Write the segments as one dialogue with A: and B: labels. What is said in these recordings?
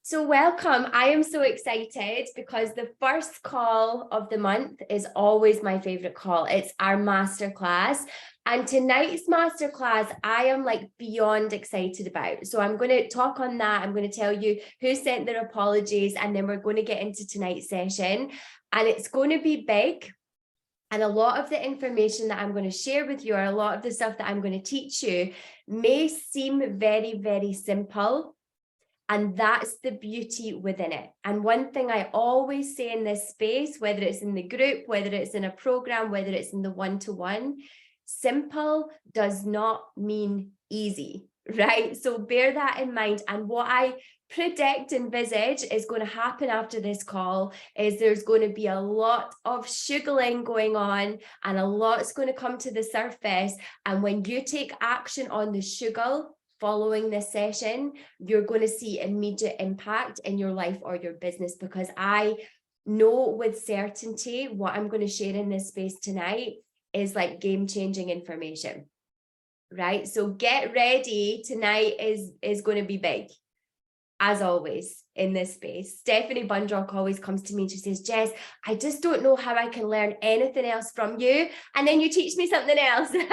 A: So welcome. I am so excited because the first call of the month is always my favorite call. It's our masterclass. And tonight's masterclass, I am like beyond excited about. So I'm going to talk on that. I'm going to tell you who sent their apologies, and then we're going to get into tonight's session. And it's going to be big. And a lot of the information that I'm going to share with you, or a lot of the stuff that I'm going to teach you, may seem very, very simple. And that's the beauty within it. And one thing I always say in this space, whether it's in the group, whether it's in a program, whether it's in the one-to-one, simple does not mean easy, right? So bear that in mind. And what I predict, envisage is going to happen after this call is there's going to be a lot of sugaring going on, and a lot's going to come to the surface. And when you take action on the sugar following this session, you're going to see immediate impact in your life or your business, because I know with certainty what I'm going to share in this space tonight is like game-changing information, right? So get ready. Tonight is going to be big, as always in this space. Stephanie Bundrock always comes to me and she says, Jess, I just don't know how I can learn anything else from you, and then you teach me something else. Like,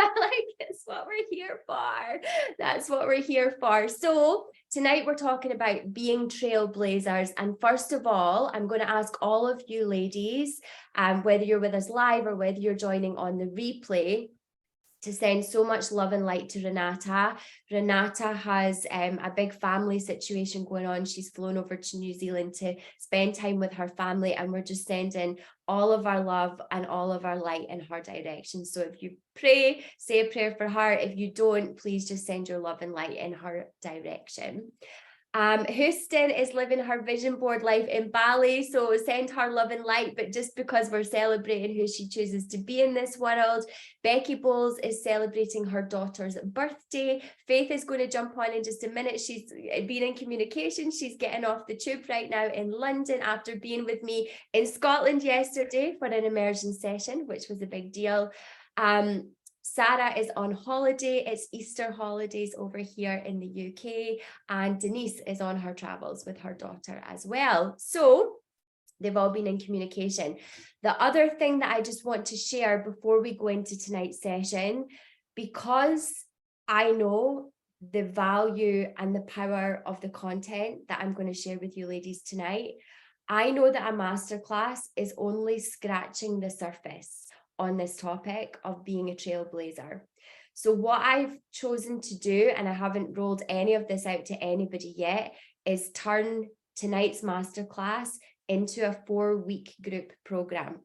A: that's what we're here for. That's what we're here for. So tonight we're talking about being trailblazers. And first of all, I'm going to ask all of you ladies, whether you're with us live or whether you're joining on the replay, to send so much love and light to Renata. Renata has a big family situation going on. She's flown over to New Zealand to spend time with her family, and we're just sending all of our love and all of our light in her direction. So if you pray, say a prayer for her. If you don't, please just send your love and light in her direction. Houston is living her vision board life in Bali, so send her love and light, but just because we're celebrating who she chooses to be in this world. Becky Bowles is celebrating her daughter's birthday. Faith is going to jump on in just a minute. She's been in communication. She's getting off the tube right now in London after being with me in Scotland yesterday for an immersion session, which was a big deal. Sarah is on holiday. It's Easter holidays over here in the UK, and Denise is on her travels with her daughter as well. So they've all been in communication. The other thing that I just want to share before we go into tonight's session, because I know the value and the power of the content that I'm going to share with you ladies tonight, I know that a masterclass is only scratching the surface on this topic of being a trailblazer. So what I've chosen to do, and I haven't rolled any of this out to anybody yet, is turn tonight's masterclass into a 4-week group program.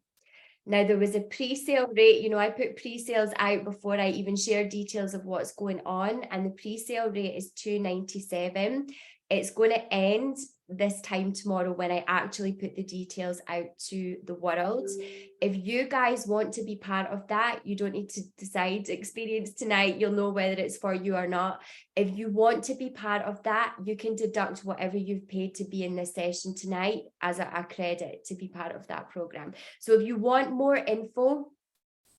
A: Now, there was a pre-sale rate, you know, I put pre-sales out before I even share details of what's going on, and the pre-sale rate is $297. It's going to end this time tomorrow when I actually put the details out to the world. If you guys want to be part of that, you don't need to decide experience tonight. You'll know whether it's for you or not. If you want to be part of that, you can deduct whatever you've paid to be in this session tonight as a credit to be part of that program. So if you want more info,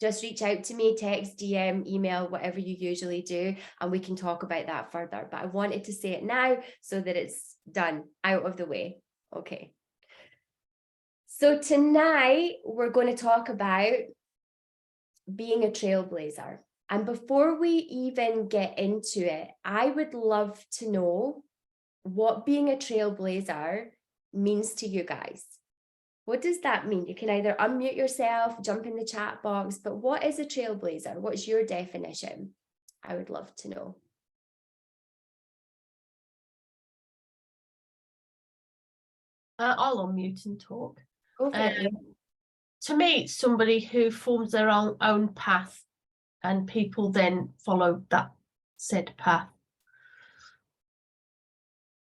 A: just reach out to me, text, DM, email, whatever you usually do, and we can talk about that further. But I wanted to say it now so that it's done, out of the way. Okay. So tonight we're going to talk about being a trailblazer. And before we even get into it, I would love to know what being a trailblazer means to you guys. What does that mean? You can either unmute yourself, jump in the chat box, but what is a trailblazer? What's your definition? I would love to know.
B: I'll unmute and talk.
A: Go for it.
B: To me, it's somebody who forms their own path, and people then follow that said path.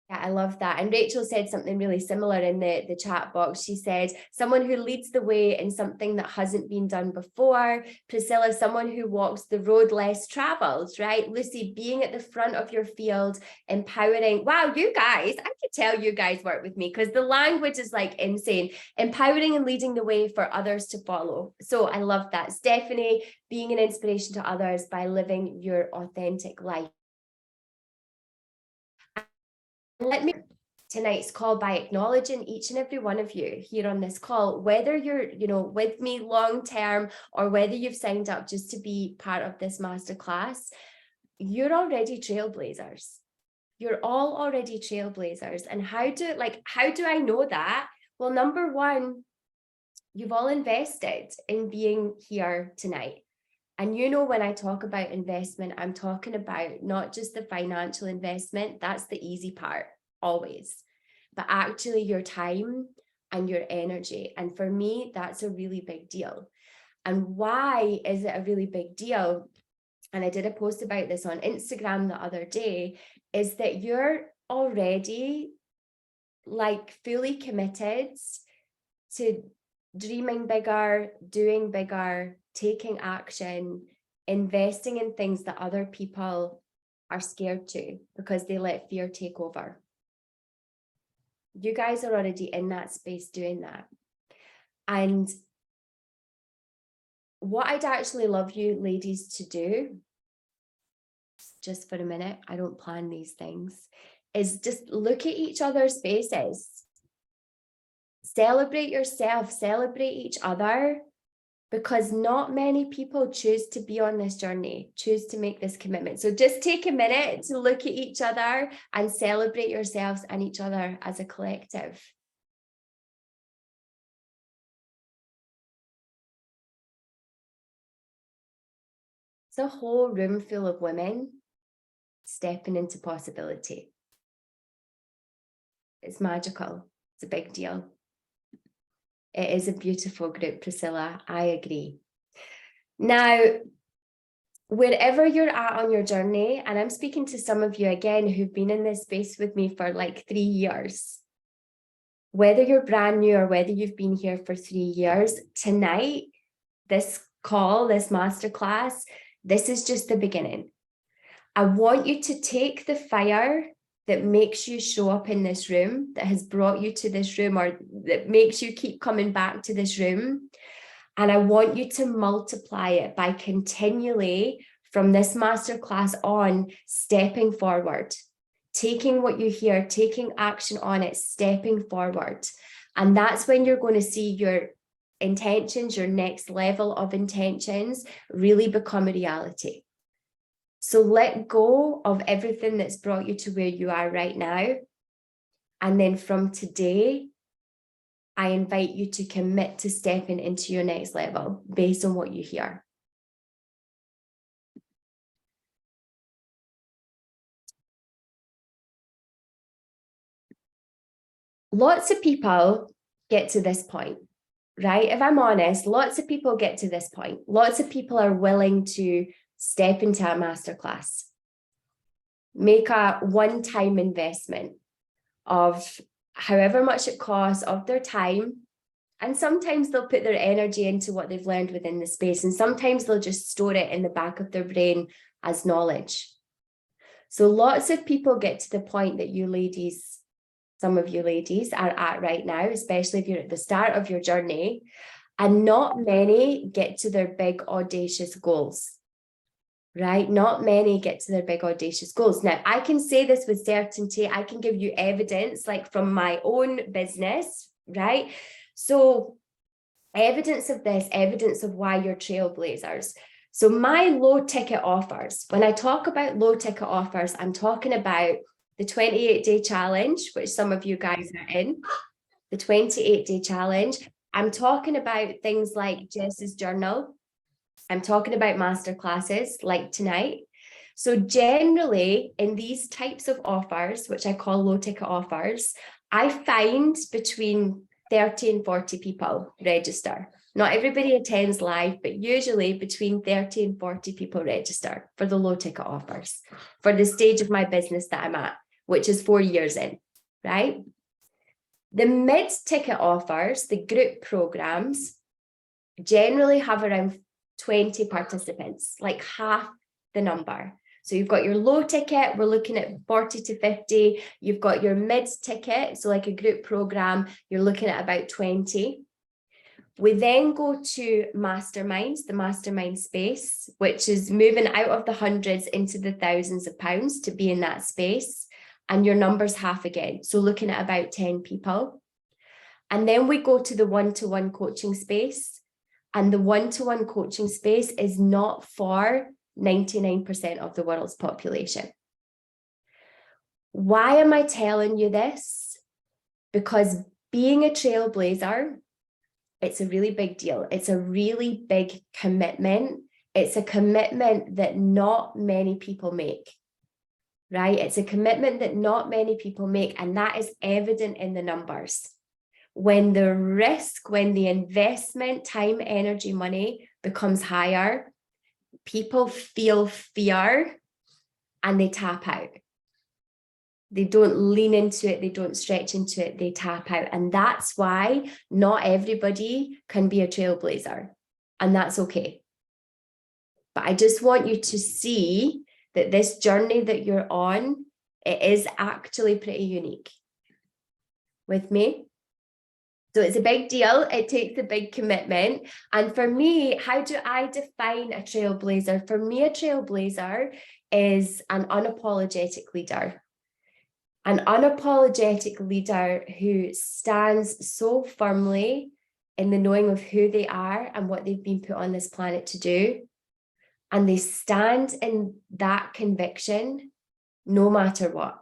A: Yeah, I love that. And Rachel said something really similar in the chat box. She said, someone who leads the way in something that hasn't been done before. Priscilla, someone who walks the road less traveled, right? Lucy, being at the front of your field, empowering. Wow, you guys, I could tell you guys work with me because the language is like insane. Empowering and leading the way for others to follow. So I love that. Stephanie, being an inspiration to others by living your authentic life. Let me tonight's call by acknowledging each and every one of you here on this call, whether you're, with me long term or whether you've signed up just to be part of this masterclass. You're already trailblazers. You're all already trailblazers. And how do I know that? Well, number one, you've all invested in being here tonight. And when I talk about investment, I'm talking about not just the financial investment, that's the easy part, always, but actually your time and your energy. And for me, that's a really big deal. And why is it a really big deal? And I did a post about this on Instagram the other day, is that you're already fully committed to dreaming bigger, doing bigger, taking action, investing in things that other people are scared to because they let fear take over. You guys are already in that space doing that. And what I'd actually love you ladies to do, just for a minute, I don't plan these things, is just look at each other's faces. Celebrate yourself, celebrate each other, because not many people choose to be on this journey, choose to make this commitment. So just take a minute to look at each other and celebrate yourselves and each other as a collective. It's a whole room full of women stepping into possibility. It's magical. It's a big deal. It is a beautiful group, Priscilla. I agree. Now, wherever you're at on your journey, and I'm speaking to some of you again who've been in this space with me for 3 years, whether you're brand new or whether you've been here for 3 years, tonight, this call, this masterclass, this is just the beginning. I want you to take the fire that makes you show up in this room, that has brought you to this room, or that makes you keep coming back to this room. And I want you to multiply it by continually, from this masterclass on, stepping forward, taking what you hear, taking action on it, stepping forward. And that's when you're going to see your intentions, your next level of intentions, really become a reality. So let go of everything that's brought you to where you are right now. And then from today, I invite you to commit to stepping into your next level based on what you hear. Lots of people get to this point, right? If I'm honest, lots of people get to this point. Lots of people are willing to step into a masterclass, make a one-time investment of however much it costs, of their time. And sometimes they'll put their energy into what they've learned within the space. And sometimes they'll just store it in the back of their brain as knowledge. So lots of people get to the point that you ladies, some of you ladies are at right now, especially if you're at the start of your journey, and not many get to their big audacious goals. Right? Not many get to their big audacious goals. Now, I can say this with certainty. I can give you evidence from my own business, right? So evidence of this, evidence of why you're trailblazers. So my low ticket offers, when I talk about low ticket offers, I'm talking about the 28-day challenge, which some of you guys are in, the 28-day challenge. I'm talking about things like Jess's journal. I'm talking about masterclasses like tonight. So generally in these types of offers, which I call low ticket offers, I find between 30 and 40 people register. Not everybody attends live, but usually between 30 and 40 people register for the low ticket offers for the stage of my business that I'm at, which is 4 years in, right? The mid-ticket offers, the group programs, generally have around 20 participants, like half the number. So you've got your low ticket, we're looking at 40 to 50. You've got your mid ticket, so like a group program, you're looking at about 20. We then go to masterminds, the mastermind space, which is moving out of the hundreds into the thousands of pounds to be in that space. and your number's half again. So looking at about 10 people. And then we go to the one-to-one coaching space. And the one-to-one coaching space is not for 99% of the world's population. Why am I telling you this? Because being a trailblazer, it's a really big deal. It's a really big commitment. It's a commitment that not many people make, right? It's a commitment that not many people make, and that is evident in the numbers. When the risk, when the investment, time, energy, money becomes higher, people feel fear and they tap out. They don't lean into it. They don't stretch into it. They tap out. And that's why not everybody can be a trailblazer. And that's okay. But I just want you to see that this journey that you're on, it is actually pretty unique. With me? So it's a big deal. It takes a big commitment. And for me, how do I define a trailblazer? For me, a trailblazer is an unapologetic leader. An unapologetic leader who stands so firmly in the knowing of who they are and what they've been put on this planet to do. And they stand in that conviction no matter what.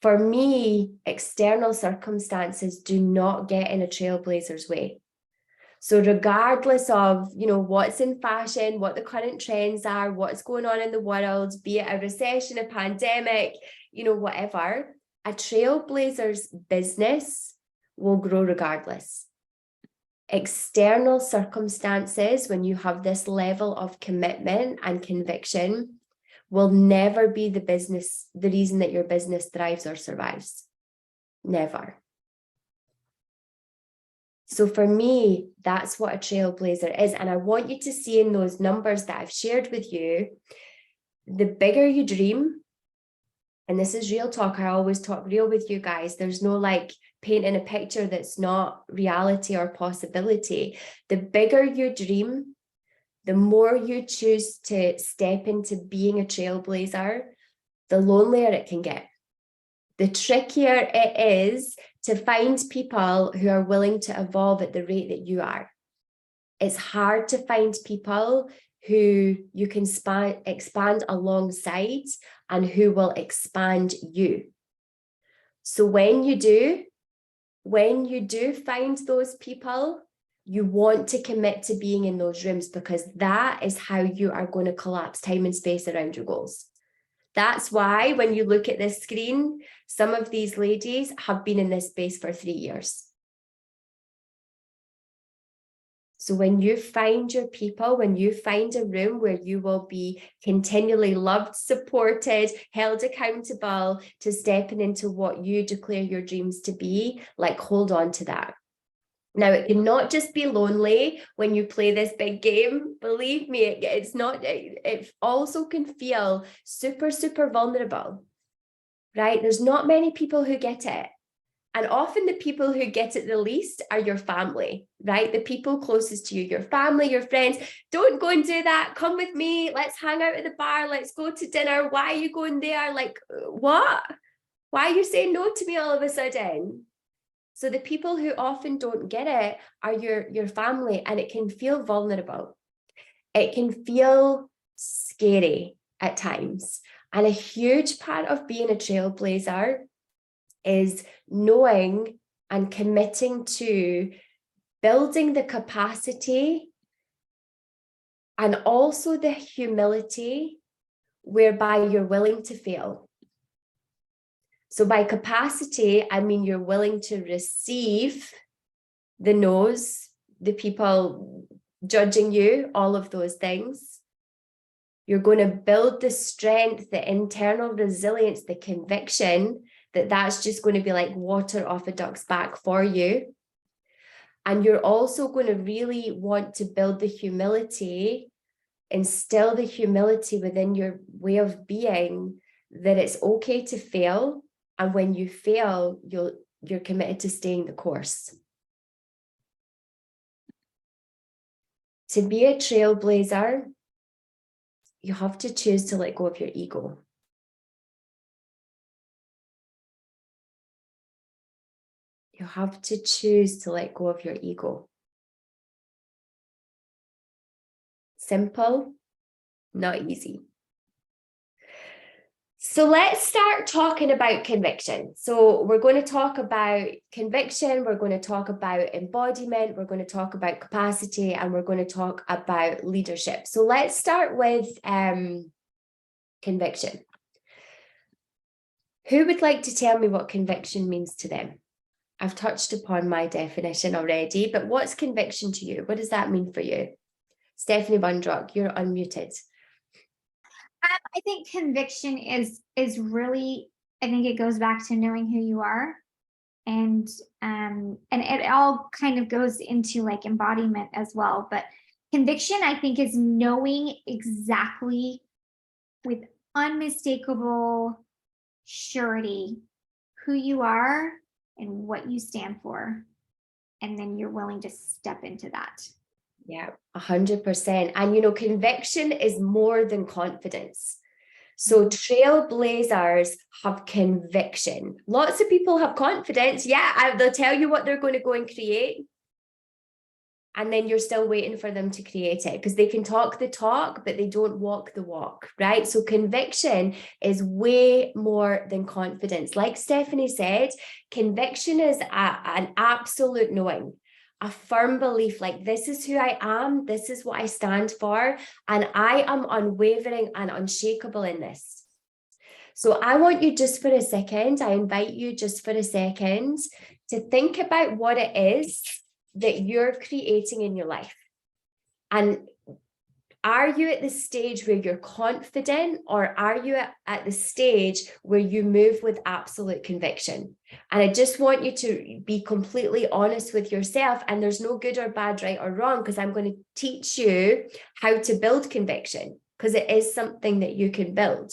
A: For me, external circumstances do not get in a trailblazer's way. So regardless of, what's in fashion, what the current trends are, what's going on in the world, be it a recession, a pandemic, whatever, a trailblazer's business will grow regardless. External circumstances, when you have this level of commitment and conviction, will never be the reason that your business thrives or survives. Never. So for me, that's what a trailblazer is. And I want you to see in those numbers that I've shared with you, the bigger you dream, and this is real talk, I always talk real with you guys. There's no painting a picture that's not reality or possibility. The bigger you dream, the more you choose to step into being a trailblazer, the lonelier it can get. The trickier it is to find people who are willing to evolve at the rate that you are. It's hard to find people who you can expand alongside and who will expand you. So when you do find those people, you want to commit to being in those rooms, because that is how you are going to collapse time and space around your goals. That's why when you look at this screen, some of these ladies have been in this space for 3 years. So when you find your people, when you find a room where you will be continually loved, supported, held accountable to stepping into what you declare your dreams to be, hold on to that. Now, it cannot just be lonely when you play this big game. Believe me, it's not. It also can feel super, super vulnerable, right? There's not many people who get it. And often the people who get it the least are your family, right? The people closest to you, your family, your friends. Don't go and do that. Come with me. Let's hang out at the bar. Let's go to dinner. Why are you going there? What? Why are you saying no to me all of a sudden? So the people who often don't get it are your family, and it can feel vulnerable. It can feel scary at times. And a huge part of being a trailblazer is knowing and committing to building the capacity and also the humility whereby you're willing to fail. So by capacity, I mean you're willing to receive the no's, the people judging you, all of those things. You're going to build the strength, the internal resilience, the conviction that that's just going to be like water off a duck's back for you. And you're also going to really want to build the humility, instill the humility within your way of being, that it's okay to fail. And when you fail, you're committed to staying the course. To be a trailblazer, you have to choose to let go of your ego. You have to choose to let go of your ego. Simple, not easy. So let's start talking about conviction. So we're going to talk about conviction, we're going to talk about embodiment, we're going to talk about capacity, and we're going to talk about leadership. So let's start with conviction. Who would like to tell me what conviction means to them? I've touched upon my definition already, but what's conviction to you? What does that mean for you? Stephanie Bundrock, you're unmuted.
C: I think conviction is really, I think it goes back to knowing who you are. And it all kind of goes into like embodiment as well. But conviction, I think, is knowing exactly with unmistakable surety who you are and what you stand for. And then you're willing to step into that.
A: Yeah, 100%. And, you know, conviction is more than confidence. So trailblazers have conviction. Lots of people have confidence. Yeah, they'll tell you what they're going to go and create. And then you're still waiting for them to create it because they can talk the talk, but they don't walk the walk, right? So conviction is way more than confidence. Like Stephanie said, conviction is an absolute knowing, a firm belief, like this is who I am, this is what I stand for, and I am unwavering and unshakable in this. So I want you just for a second, I invite you just for a second to think about what it is that you're creating in your life. And are you at the stage where you're confident, or are you at the stage where you move with absolute conviction? And I just want you to be completely honest with yourself, and there's no good or bad, right or wrong, because I'm going to teach you how to build conviction, because it is something that you can build.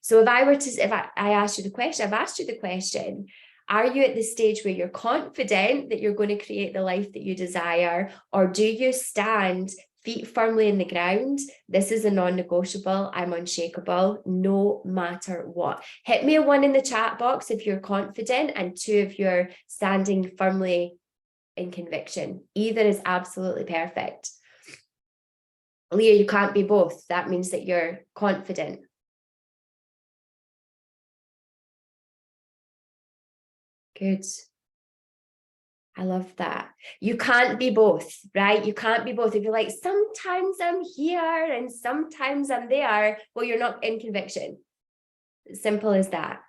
A: So if I asked you the question, I've asked you the question, are you at the stage where you're confident that you're going to create the life that you desire, or do you stand feet firmly in the ground? This is a non-negotiable. I'm unshakable, no matter what. Hit me a 1 in the chat box if you're confident, and 2 if you're standing firmly in conviction. Either is absolutely perfect. Leah, you can't be both. That means that you're confident. Good. I love that. You can't be both, right? You can't be both. If you're like, sometimes I'm here and sometimes I'm there, well, you're not in conviction. Simple as that,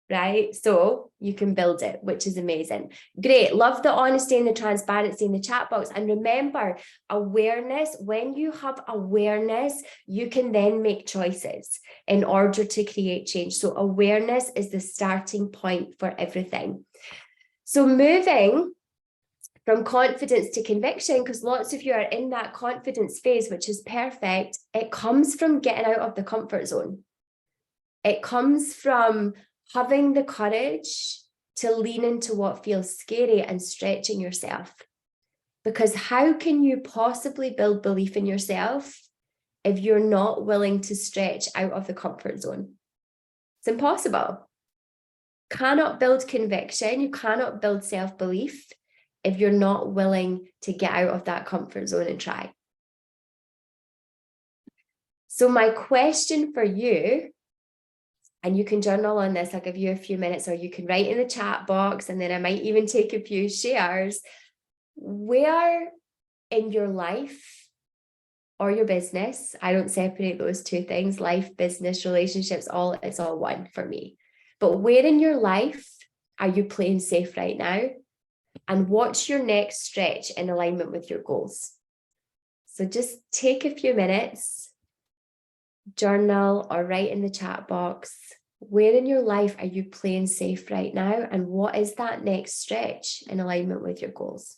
A: right? So you can build it, which is amazing. Great. Love the honesty and the transparency in the chat box. And remember, awareness, when you have awareness, you can then make choices in order to create change. So awareness is the starting point for everything. So moving from confidence to conviction, because lots of you are in that confidence phase, which is perfect. It comes from getting out of the comfort zone. It comes from having the courage to lean into what feels scary and stretching yourself. Because how can you possibly build belief in yourself if you're not willing to stretch out of the comfort zone? It's impossible. Cannot build conviction. You cannot build self-belief if you're not willing to get out of that comfort zone and try. So my question for you, and you can journal on this, I'll give you a few minutes, or you can write in the chat box, and then I might even take a few shares. Where in your life or your business, I don't separate those two things, life, business, relationships, it's all one for me. But where in your life are you playing safe right now? And what's your next stretch in alignment with your goals? So just take a few minutes, journal or write in the chat box. Where in your life are you playing safe right now? And what is that next stretch in alignment with your goals?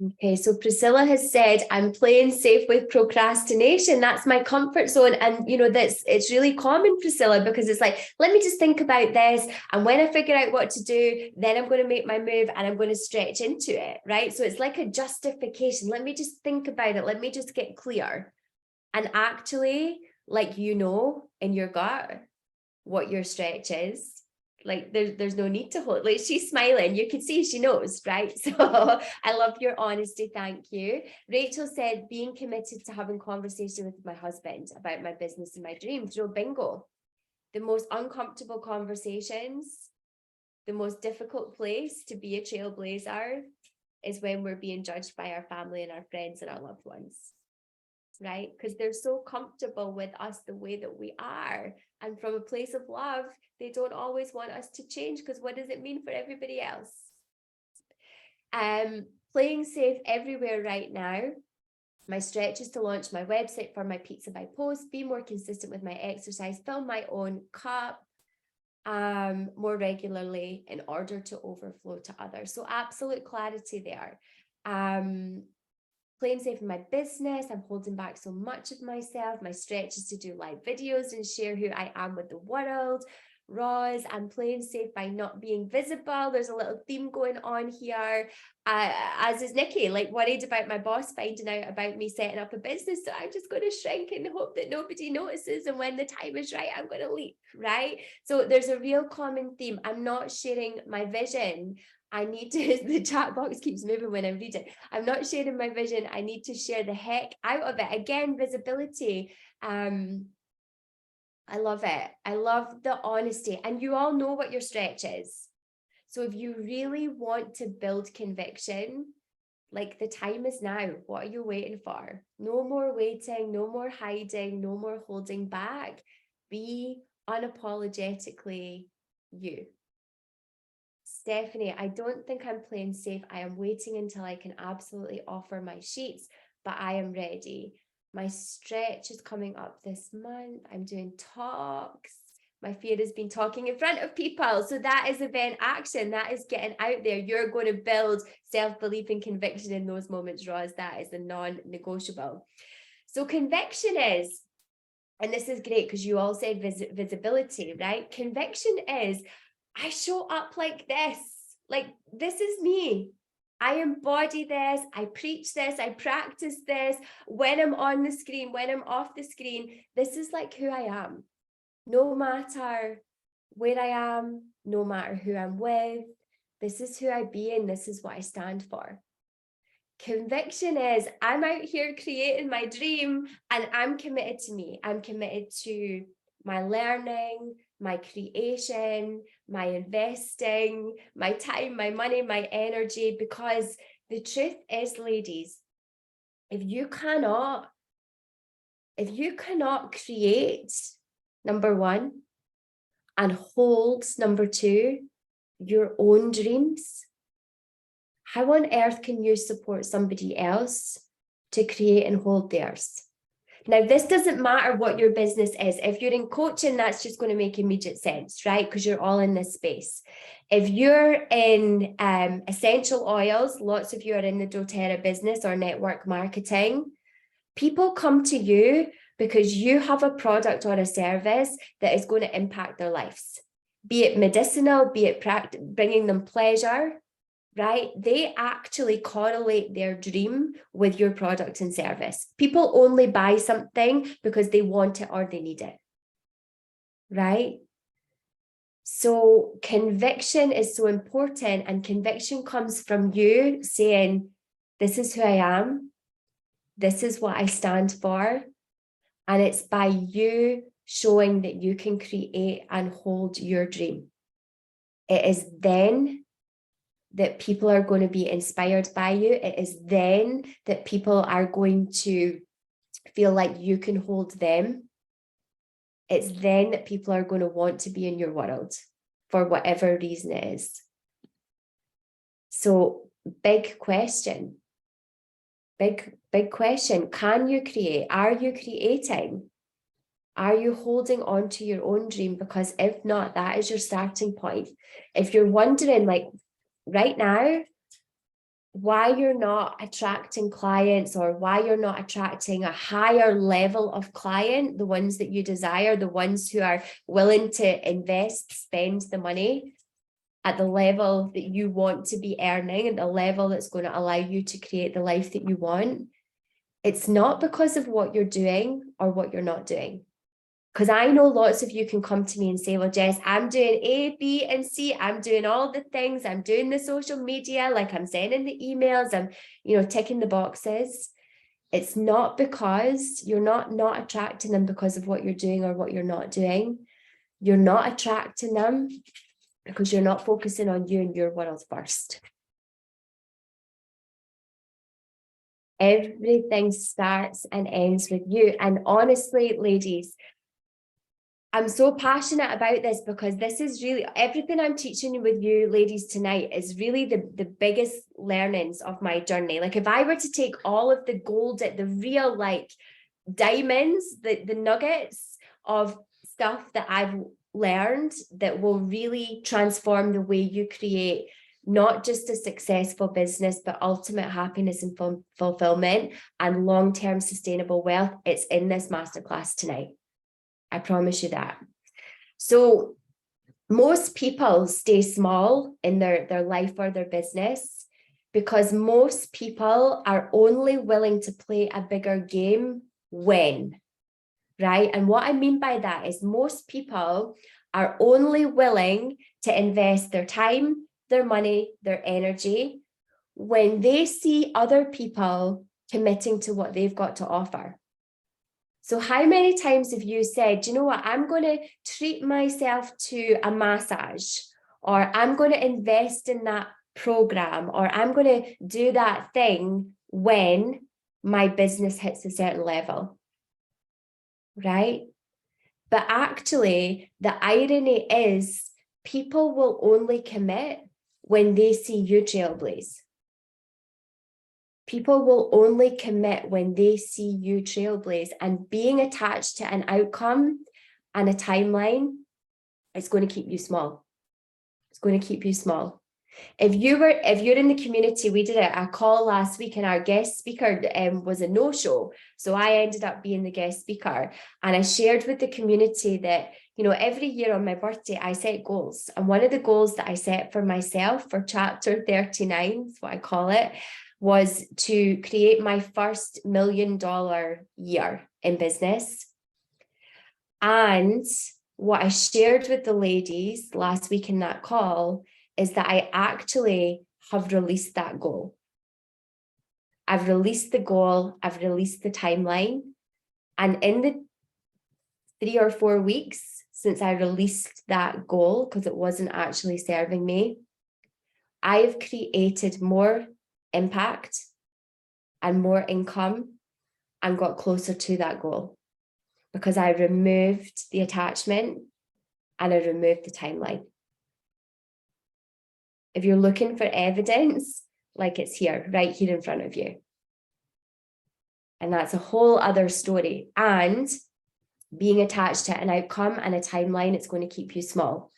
A: Okay, so Priscilla has said, I'm playing safe with procrastination. That's my comfort zone. And it's really common, Priscilla, because it's like, let me just think about this. And when I figure out what to do, then I'm going to make my move and I'm going to stretch into it, right? So it's like a justification. Let me just think about it. Let me just get clear. And actually, like, in your gut, what your stretch is. Like there's no need to hold, like she's smiling, you can see she knows, right? So I love your honesty, thank you. Rachel said, being committed to having conversation with my husband about my business and my dreams. Bingo. The most uncomfortable conversations, the most difficult place to be a trailblazer is when we're being judged by our family and our friends and our loved ones, right? Because they're so comfortable with us the way that we are. And from a place of love, they don't always want us to change, because what does it mean for everybody else? Playing safe everywhere right now. My stretch is to launch my website for my Pizza by Post, be more consistent with my exercise, fill my own cup more regularly in order to overflow to others. So absolute clarity there. Playing safe in my business, I'm holding back so much of myself. My stretch is to do live videos and share who I am with the world. Roz, I'm playing safe by not being visible. There's a little theme going on here. As is Nikki, like worried about my boss finding out about me setting up a business. So I'm just going to shrink and hope that nobody notices. And when the time is right, I'm going to leap, right? So there's a real common theme. I'm not sharing my vision. I need to, the chat box keeps moving when I'm reading. I'm not sharing my vision. I need to share the heck out of it. Again, visibility. I love it. I love the honesty. And you all know what your stretch is. So if you really want to build conviction, like the time is now. What are you waiting for? No more waiting, no more hiding, no more holding back. Be unapologetically you. Stephanie, I don't think I'm playing safe. I am waiting until I can absolutely offer my sheets, but I am ready. My stretch is coming up this month. I'm doing talks. My fear has been talking in front of people. So that is event action. That is getting out there. You're going to build self-belief and conviction in those moments, Roz. That is the non-negotiable. So conviction is, and this is great because you all said visibility, right? Conviction is, I show up like this is me. I embody this, I preach this, I practice this. When I'm on the screen, when I'm off the screen, this is like who I am. No matter where I am, no matter who I'm with, this is who I be and this is what I stand for. Conviction is, I'm out here creating my dream and I'm committed to me. I'm committed to my learning, my creation, my investing, my time, my money, my energy, because the truth is, ladies, if you cannot create, number one, and hold, number two, your own dreams, how on earth can you support somebody else to create and hold theirs? Now, this doesn't matter what your business is. If you're in coaching, that's just going to make immediate sense, right? Because you're all in this space. If you're in essential oils, lots of you are in the doTERRA business or network marketing. People come to you because you have a product or a service that is going to impact their lives, be it medicinal, be it bringing them pleasure, right? They actually correlate their dream with your product and service. People only buy something because they want it or they need it. right? So conviction is so important, and conviction comes from you saying, this is who I am, this is what I stand for, and it's by you showing that you can create and hold your dream. It is then that people are going to be inspired by you. It is then that people are going to feel like you can hold them. It's then that people are going to want to be in your world for whatever reason it is. So big question. Big question. Can you create? Are you creating? Are you holding on to your own dream? Because if not, that is your starting point. If you're wondering, like right now, why you're not attracting clients, or why you're not attracting a higher level of client, the ones that you desire, the ones who are willing to invest, spend the money at the level that you want to be earning, and the level that's going to allow you to create the life that you want, it's not because of what you're doing or what you're not doing. Because I know lots of you can come to me and say, well, Jess, I'm doing A, B, and C. I'm doing all the things. I'm doing the social media, like I'm sending the emails. I'm, ticking the boxes. It's not because you're not attracting them because of what you're doing or what you're not doing. You're not attracting them because you're not focusing on you and your world first. Everything starts and ends with you. And honestly, ladies, I'm so passionate about this because this is really everything I'm teaching with you ladies tonight is really the biggest learnings of my journey. Like if I were to take all of the gold, the real like diamonds, the nuggets of stuff that I've learned that will really transform the way you create not just a successful business, but ultimate happiness and fulfillment and long-term sustainable wealth, it's in this masterclass tonight. I promise you that. So most people stay small in their life or their business because most people are only willing to play a bigger game when, right? And what I mean by that is most people are only willing to invest their time, their money, their energy when they see other people committing to what they've got to offer. So how many times have you said, you know what, I'm going to treat myself to a massage, or I'm going to invest in that program, or I'm going to do that thing when my business hits a certain level, right? But actually, the irony is people will only commit when they see you trailblaze. People will only commit when they see you trailblaze, and being attached to an outcome and a timeline is going to keep you small. It's going to keep you small. If you're in the community, we did a call last week and our guest speaker was a no-show. So I ended up being the guest speaker, and I shared with the community that, every year on my birthday, I set goals. And one of the goals that I set for myself for chapter 39, is what I call it, was to create my first $1 million year in business. And what I shared with the ladies last week in that call is that I actually have released that goal. I've released the goal, I've released the timeline. And in the 3 or 4 weeks since I released that goal, because it wasn't actually serving me, I've created more impact and more income and got closer to that goal because I removed the attachment and I removed the timeline. If you're looking for evidence, like it's here, right here in front of you. And that's a whole other story. And being attached to an outcome and a timeline, it's going to keep you small.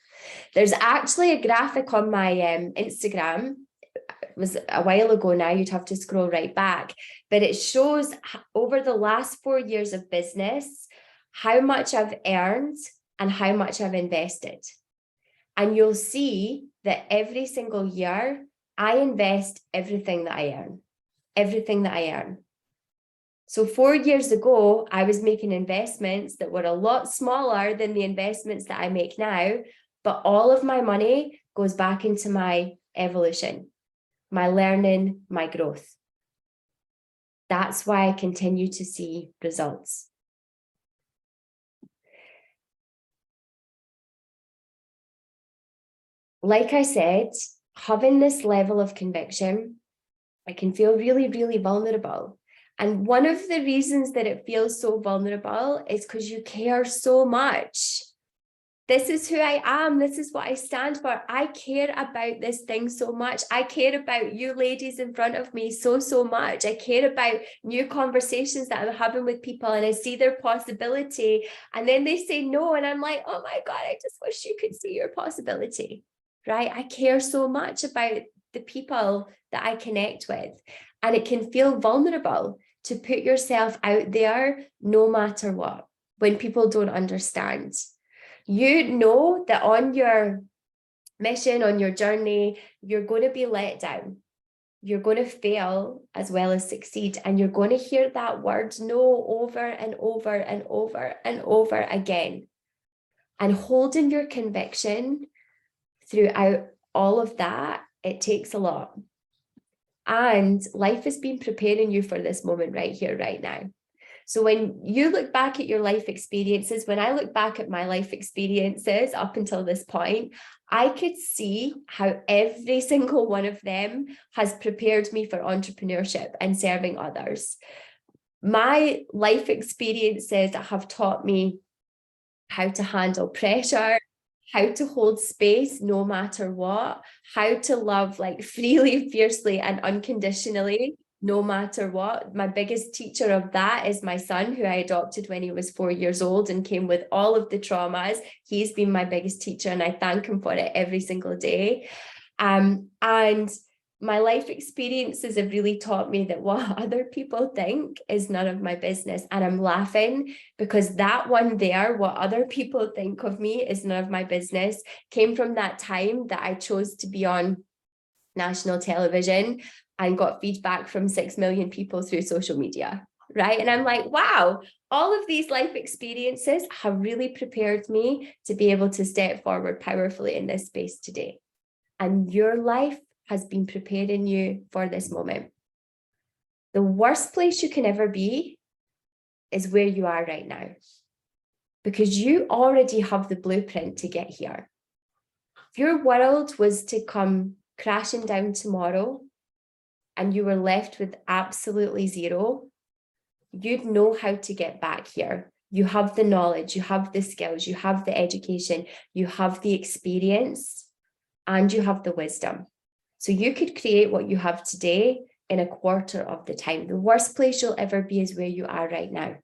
A: There's actually a graphic on my Instagram. It was a while ago now, you'd have to scroll right back, but it shows over the last 4 years of business, how much I've earned and how much I've invested. And you'll see that every single year, I invest everything that I earn, everything that I earn. So 4 years ago, I was making investments that were a lot smaller than the investments that I make now, but all of my money goes back into my evolution, my learning, my growth. That's why I continue to see results. Like I said, having this level of conviction, I can feel really, really vulnerable. And one of the reasons that it feels so vulnerable is because you care so much. This is who I am. This is what I stand for. I care about this thing so much. I care about you ladies in front of me so, so much. I care about new conversations that I'm having with people, and I see their possibility. And then they say no. And I'm like, oh my God, I just wish you could see your possibility, right? I care so much about the people that I connect with. And it can feel vulnerable to put yourself out there no matter what, when people don't understand. You know that on your mission, on your journey, you're going to be let down. You're going to fail as well as succeed. And you're going to hear that word no over and over and over and over again. And holding your conviction throughout all of that, it takes a lot. And life has been preparing you for this moment right here, right now. So when you look back at your life experiences, when I look back at my life experiences up until this point, I could see how every single one of them has prepared me for entrepreneurship and serving others. My life experiences have taught me how to handle pressure, how to hold space no matter what, how to love like freely, fiercely, and unconditionally, no matter what. My biggest teacher of that is my son, who I adopted when he was 4 years old and came with all of the traumas. He's been my biggest teacher, and I thank him for it every single day. And my life experiences have really taught me that what other people think is none of my business. And I'm laughing because that one there, what other people think of me is none of my business, came from that time that I chose to be on national television and got feedback from 6 million people through social media, right? And I'm like, wow, all of these life experiences have really prepared me to be able to step forward powerfully in this space today. And your life has been preparing you for this moment. The worst place you can ever be is where you are right now, because you already have the blueprint to get here. If your world was to come crashing down tomorrow and you were left with absolutely zero, you'd know how to get back here. You have the knowledge, you have the skills, you have the education, you have the experience, and you have the wisdom. So you could create what you have today in a quarter of the time. The worst place you'll ever be is where you are right now.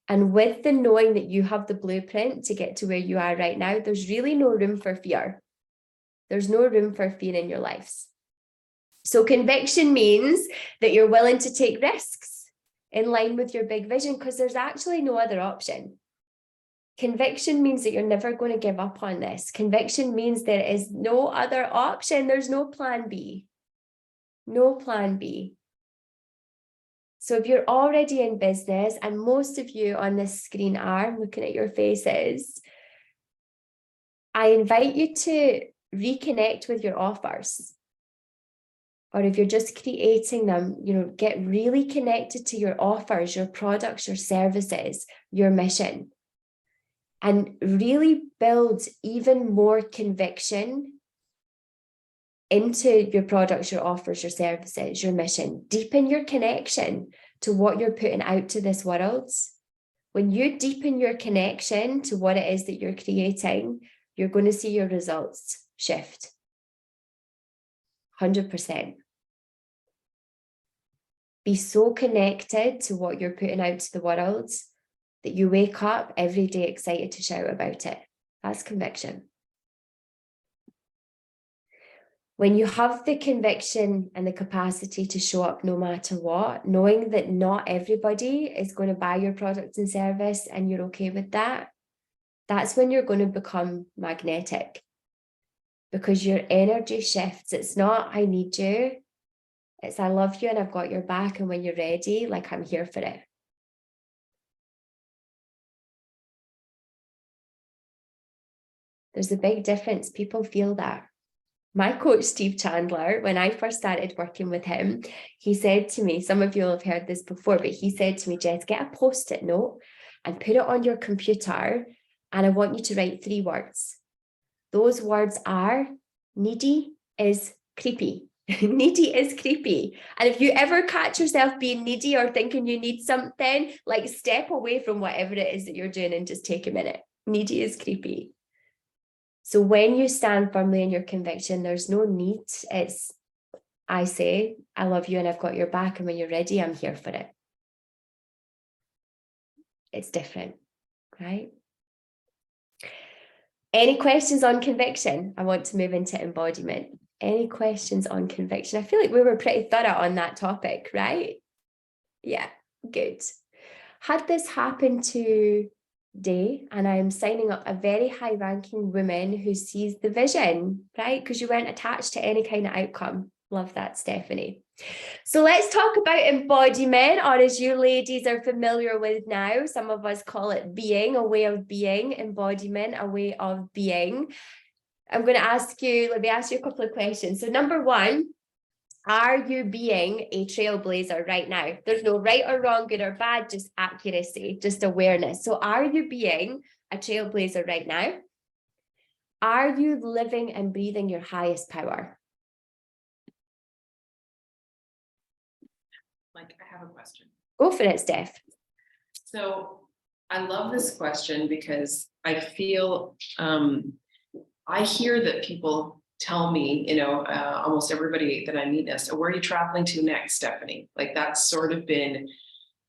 A: And with the knowing that you have the blueprint to get to where you are right now, there's really no room for fear. There's no room for fear in your lives. So conviction means that you're willing to take risks in line with your big vision, because there's actually no other option. Conviction means that you're never going to give up on this. Conviction means there is no other option. There's no plan B. No plan B. So if you're already in business, and most of you on this screen are, looking at your faces, I invite you to reconnect with your offers. Or if you're just creating them, get really connected to your offers, your products, your services, your mission. And really build even more conviction into your products, your offers, your services, your mission. Deepen your connection to what you're putting out to this world. When you deepen your connection to what it is that you're creating, you're going to see your results shift. 100%. Be so connected to what you're putting out to the world that you wake up every day excited to shout about it. That's conviction. When you have the conviction and the capacity to show up no matter what, knowing that not everybody is going to buy your product and service and you're okay with that, that's when you're going to become magnetic, because your energy shifts. It's not, I need you. It's I love you and I've got your back, and when you're ready, like I'm here for it. There's a big difference. People feel that. My coach, Steve Chandler, when I first started working with him, he said to me, some of you will have heard this before, but he said to me, Jess, get a post-it note and put it on your computer, and I want you to write 3 words. Those words are needy is creepy. Needy is creepy. And if you ever catch yourself being needy or thinking you need something, like step away from whatever it is that you're doing and just take a minute. Needy is creepy. So when you stand firmly in your conviction, there's no need. It's, I say, I love you and I've got your back, and when you're ready, I'm here for it. It's different, right? Any questions on conviction? I want to move into embodiment. Any questions on conviction? I feel like we were pretty thorough on that topic, right? Yeah, good. Had this happen today, and I'm signing up a very high-ranking woman who sees the vision, right? Because you weren't attached to any kind of outcome. Love that, Stephanie. So let's talk about embodiment, or as you ladies are familiar with now, some of us call it being, a way of being, embodiment, a way of being. I'm going to ask you, let me ask you a couple of questions. So number 1, are you being a trailblazer right now? There's no right or wrong, good or bad, just accuracy, just awareness. So are you being a trailblazer right now? Are you living and breathing your highest power?
D: Like, I have a question.
A: Go for it, Steph.
D: So I love this question because I feel, I hear that people tell me, almost everybody that I meet now, so where are you traveling to next, Stephanie? Like that's sort of been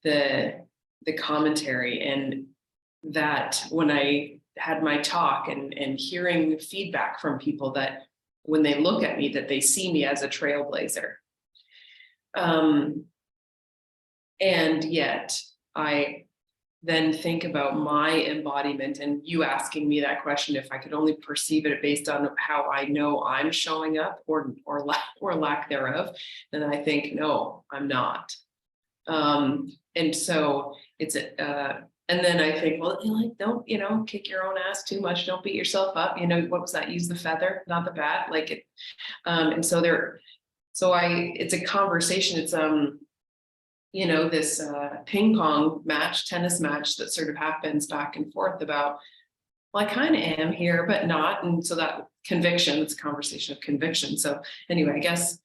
D: the commentary, and that when I had my talk and hearing feedback from people that when they look at me, that they see me as a trailblazer. And yet I then think about my embodiment, and you asking me that question, if I could only perceive it based on how I know I'm showing up or lack thereof, then I think, no, I'm not. And so it's and then I think, well, don't, kick your own ass too much. Don't beat yourself up. What was that? Use the feather, not the bat. Like it. And so it's a conversation. It's, this ping pong match, tennis match that sort of happens back and forth about, well, I kind of am here, but not. And so that conviction, it's a conversation of conviction. So anyway, I guess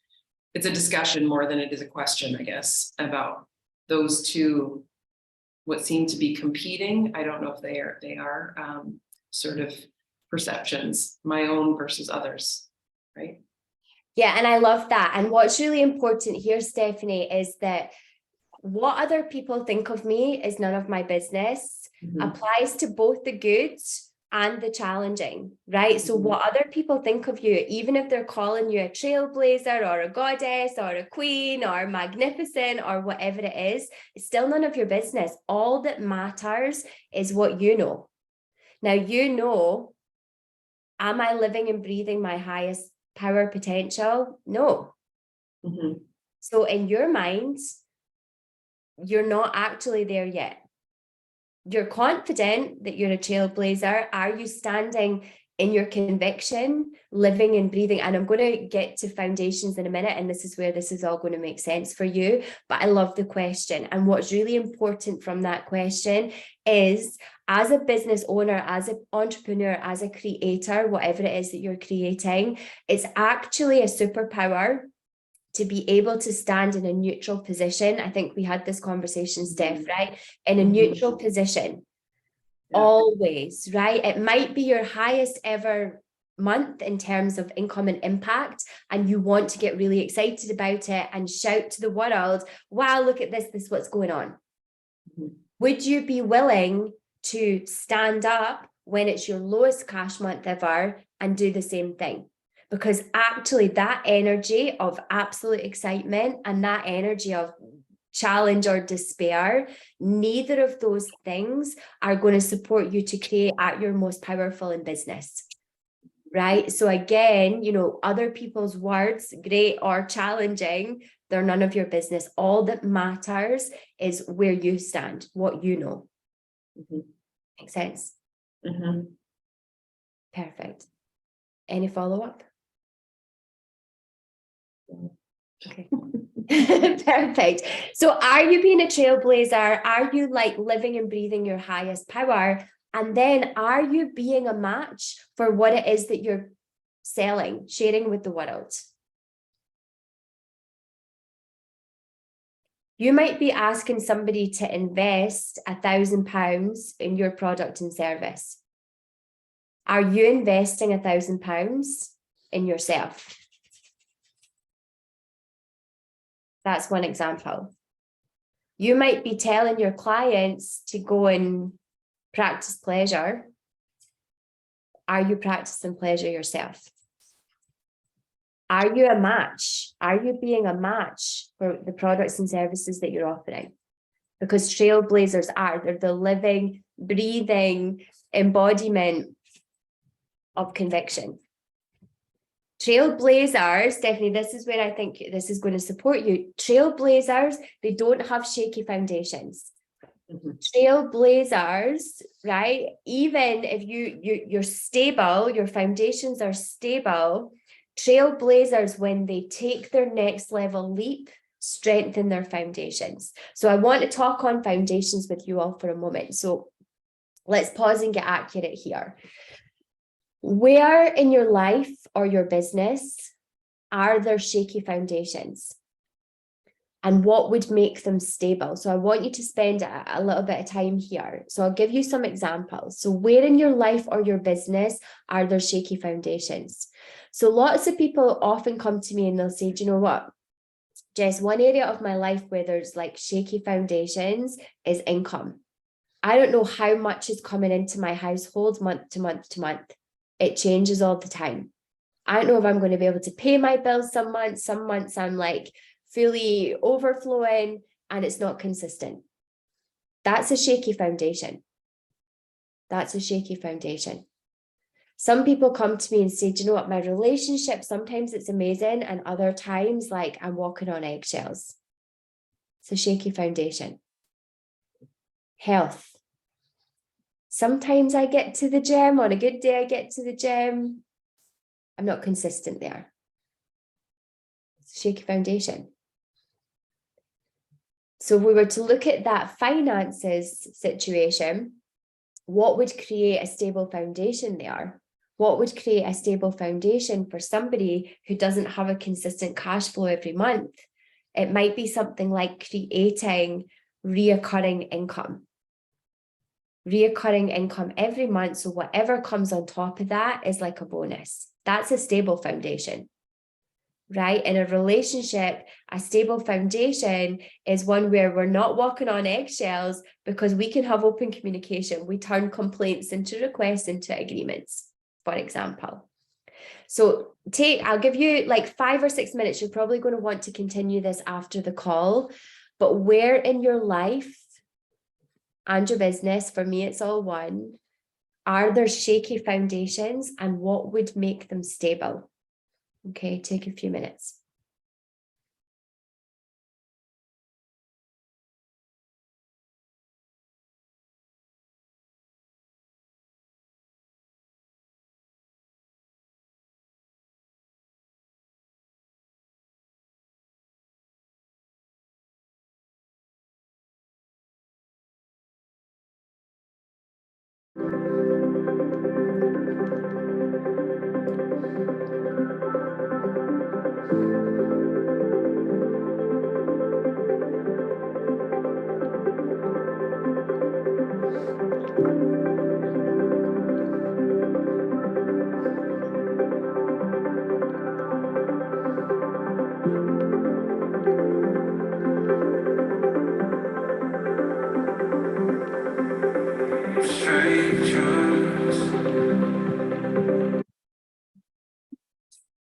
D: it's a discussion more than it is a question, I guess, about those two, what seem to be competing. I don't know if they are sort of perceptions, my own versus others, right?
A: Yeah, and I love that. And what's really important here, Stephanie, is that what other people think of me is none of my business. Applies to both the good and the challenging, right? So what other people think of you, even if they're calling you a trailblazer or a goddess or a queen or magnificent or whatever it is, it's still none of your business. All that matters is what you know. Now, am I living and breathing my highest power potential? No. So in your mind, you're not actually there yet. You're confident that you're a trailblazer. Are you standing in your conviction, living and breathing? And I'm going to get to foundations in a minute, and this is where this is all going to make sense for you. But I love the question. And what's really important from that question is, as a business owner, as an entrepreneur, as a creator, whatever it is that you're creating, it's actually a superpower to be able to stand in a neutral position. I think we had this conversation, Steph, right? In a neutral position, always, right? It might be your highest ever month in terms of income and impact, and you want to get really excited about it and shout to the world, wow, look at this is what's going on. Would you be willing to stand up when it's your lowest cash month ever and do the same thing? Because actually that energy of absolute excitement and that energy of challenge or despair, neither of those things are going to support you to create at your most powerful in business. right? So again, you know, other people's words, great or challenging, they're none of your business. All that matters is where you stand, what you know. Makes sense? Perfect. Any follow-up? Okay. Perfect. So are you being a trailblazer? Are you like living and breathing your highest power? And then are you being a match for what it is that you're selling, sharing with the world? You might be asking somebody to invest £1,000 in your product and service. Are you investing £1,000 in yourself? That's one example. You might be telling your clients to go and practice pleasure. Are you practicing pleasure yourself? Are you a match? Are you being a match for the products and services that you're offering? Because trailblazers they're the living, breathing embodiment of conviction. Trailblazers, Stephanie, this is where I think this is going to support you. Trailblazers, they don't have shaky foundations. Trailblazers, right? Even if you're stable, your foundations are stable. Trailblazers, when they take their next level leap, strengthen their foundations. So I want to talk on foundations with you all for a moment. So let's pause and get accurate here. Where in your life or your business are there shaky foundations? And what would make them stable? So I want you to spend a little bit of time here. So I'll give you some examples. So where in your life or your business are there shaky foundations? So lots of people often come to me and they'll say, do you know what, Jess, one area of my life where there's like shaky foundations is income. I don't know how much is coming into my household month to month to month. It changes all the time. I don't know if I'm going to be able to pay my bills some months. Some months I'm like fully overflowing and it's not consistent. That's a shaky foundation. That's a shaky foundation. Some people come to me and say, do you know what, my relationship, sometimes it's amazing and other times like I'm walking on eggshells. It's a shaky foundation. Health. Sometimes I get to the gym, on a good day I get to the gym. I'm not consistent there. It's a shaky foundation. So if we were to look at that finances situation, what would create a stable foundation there? What would create a stable foundation for somebody who doesn't have a consistent cash flow every month? It might be something like creating reoccurring income. Reoccurring income every month. So whatever comes on top of that is like a bonus. That's a stable foundation, right? In a relationship, a stable foundation is one where we're not walking on eggshells because we can have open communication. We turn complaints into requests, into agreements, for example. So I'll give you like 5 or 6 minutes. You're probably going to want to continue this after the call, but where in your life and your business, for me, it's all one, are there shaky foundations and what would make them stable? Okay, take a few minutes.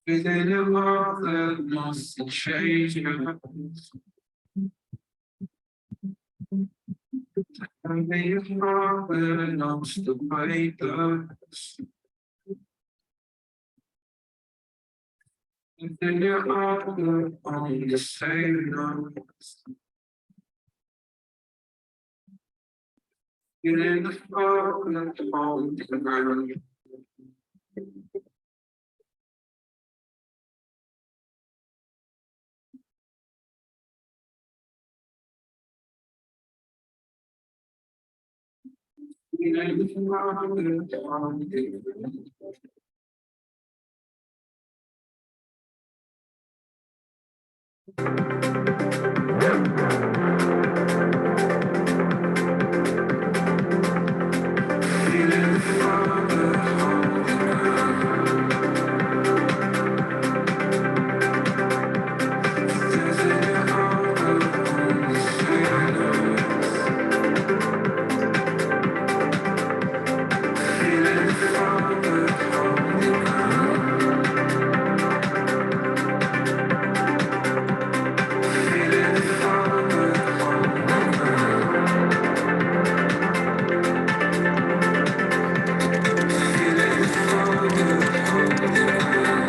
E: Within a world that must change, and be a father knows the way. And then you're all on the same notes. You're in the fall on the ground. You're in the fall on the ground. Feeling the fall on the ground. There's an all on the same notes. Feeling the fall on the ground. Feeling the fall on the ground. Feeling the fall on the ground.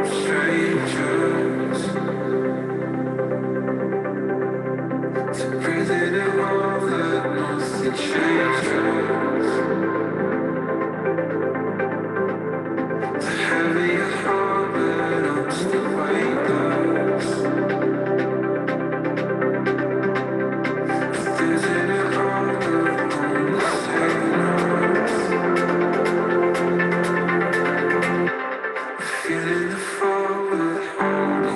E: Strangers to breathing in all that nothing changes. To having your heart, but I'm still weightless. There's an all on the same notes. Feeling the fall on the ground.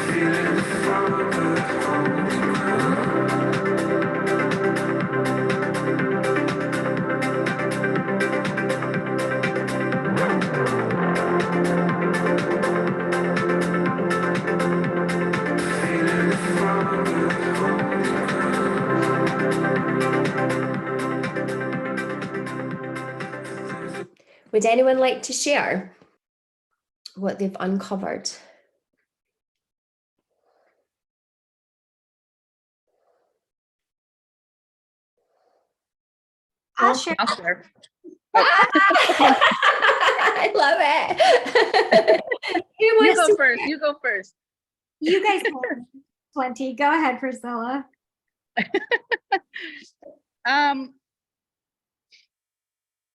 E: Feeling the fall on the ground. Feeling the fall on the ground.
A: Would anyone like to share what they've uncovered?
C: I'll share.
F: I'll share.
A: I love it. Who
F: You
A: wants
F: go
A: to-
F: first. You go first.
C: You guys have plenty. Go ahead, Priscilla.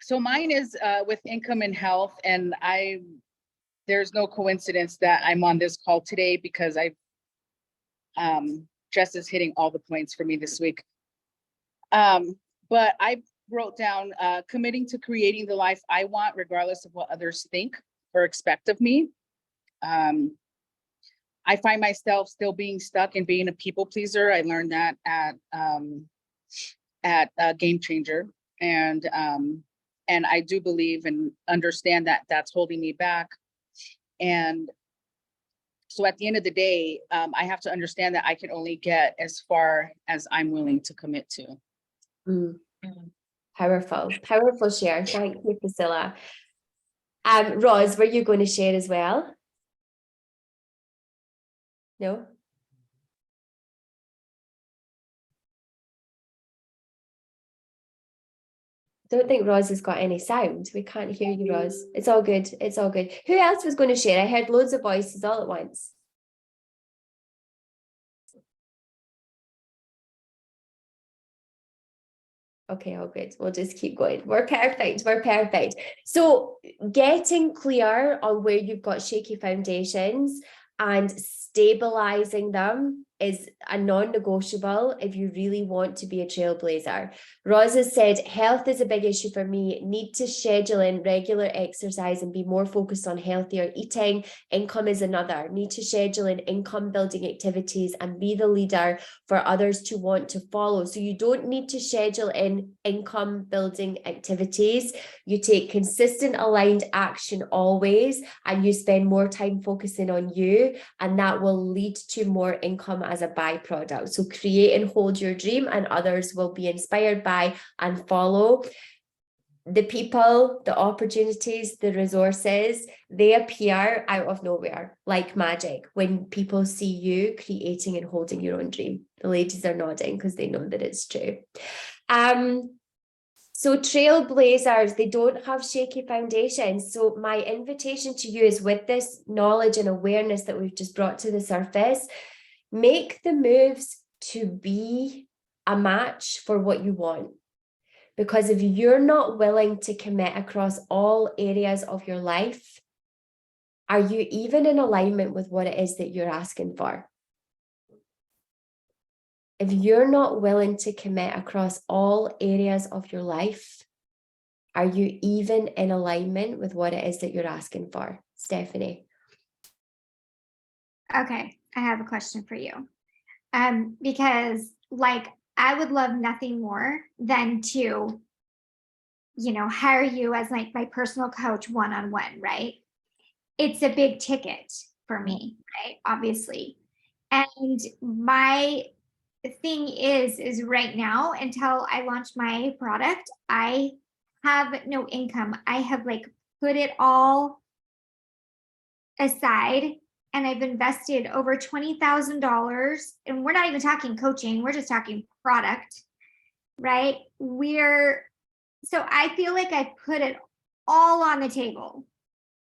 F: So mine is with income and health, and there's no coincidence that I'm on this call today because Jess is hitting all the points for me this week. But I wrote down committing to creating the life I want, regardless of what others think or expect of me. I find myself still being stuck in being a people pleaser. I learned that at Game Changer, and I do believe and understand that that's holding me back. And so at the end of the day, I have to understand that I can only get as far as I'm willing to commit to.
A: Mm. Powerful share. Thank you, Priscilla. Roz, were you going to share as well? No? Don't think Roz has got any sound. We can't hear you, Roz. It's all good. It's all good. Who else was going to share? I heard loads of voices all at once. Okay, all good. We'll just keep going. We're perfect. We're perfect. So getting clear on where you've got shaky foundations and stabilizing them is a non-negotiable if you really want to be a trailblazer. Roz has said, health is a big issue for me. Need to schedule in regular exercise and be more focused on healthier eating. Income is another. Need to schedule in income building activities and be the leader for others to want to follow. So you don't need to schedule in income building activities. You take consistent aligned action always, and you spend more time focusing on you, and that will lead to more income as a byproduct. So create and hold your dream, and others will be inspired by and follow. The people, the opportunities, the resources, they appear out of nowhere like magic when people see you creating and holding your own dream. The ladies are nodding because they know that it's true. So trailblazers, they don't have shaky foundations. So my invitation to you is, with this knowledge and awareness that we've just brought to the surface, make the moves to be a match for what you want. Because if you're not willing to commit across all areas of your life, are you even in alignment with what it is that you're asking for? If you're not willing to commit across all areas of your life, are you even in alignment with what it is that you're asking for? Stephanie.
C: Okay, I have a question for you. Because like, I would love nothing more than to, hire you as like my personal coach one-on-one, right? It's a big ticket for me, right? Obviously. And my thing is right now, until I launch my product, I have no income. I have like put it all aside, and I've invested over $20,000, and we're not even talking coaching, we're just talking product, right? So I feel like I put it all on the table,